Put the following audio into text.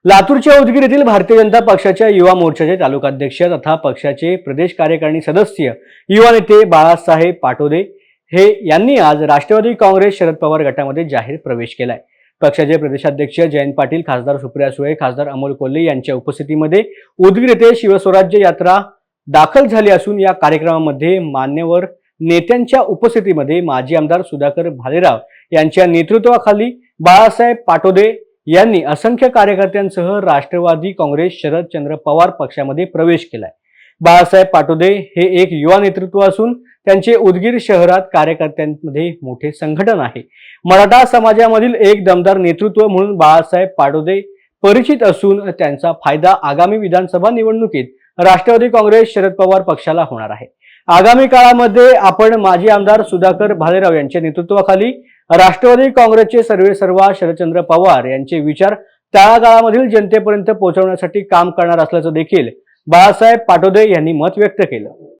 लातूरच्या उदगीर येथील भारतीय जनता पक्षाच्या युवा मोर्चाचे तालुकाध्यक्ष तथा पक्षाचे प्रदेश कार्यकारिणी सदस्य युवा नेते बाळासाहेब पाटोदे हे यांनी आज राष्ट्रवादी काँग्रेस शरद पवार गटामध्ये जाहीर प्रवेश केलाय। पक्षाचे प्रदेशाध्यक्ष जयंत पाटील, खासदार सुप्रिया सुळे, खासदार अमोल कोल्हे यांच्या उपस्थितीमध्ये उदगीर येथे शिवस्वराज्य यात्रा दाखल झाली असून या कार्यक्रमामध्ये मान्यवर नेत्यांच्या उपस्थितीमध्ये माजी आमदार सुधाकर भालेराव यांच्या नेतृत्वाखाली बाळासाहेब पाटोदे यांनी असंख्य कार्यकर्त्यांसह राष्ट्रवादी काँग्रेस शरदचंद्र पवार पक्षामध्ये प्रवेश केलाय। बाळासाहेब पाटोदे हे एक युवा नेतृत्व असून त्यांचे उदगीर शहरात कार्यकर्त्यांमध्ये मोठे संघटन आहे। मराठा समाजामधील एक दमदार नेतृत्व म्हणून बाळासाहेब पाटोदे परिचित असून त्यांचा फायदा आगामी विधानसभा निवडणुकीत राष्ट्रवादी काँग्रेस शरद पवार पक्षाला होणार आहे। आगामी काळामध्ये आपण माजी आमदार सुधाकर भालेराव यांच्या नेतृत्वाखाली राष्ट्रवादी काँग्रेसचे सर्वेसर्वा शरदचंद्र पवार यांचे विचार तळागाळामधील जनतेपर्यंत पोहोचवण्यासाठी काम करणार असल्याचं देखील बाळासाहेब पाटोदे यांनी मत व्यक्त केलं।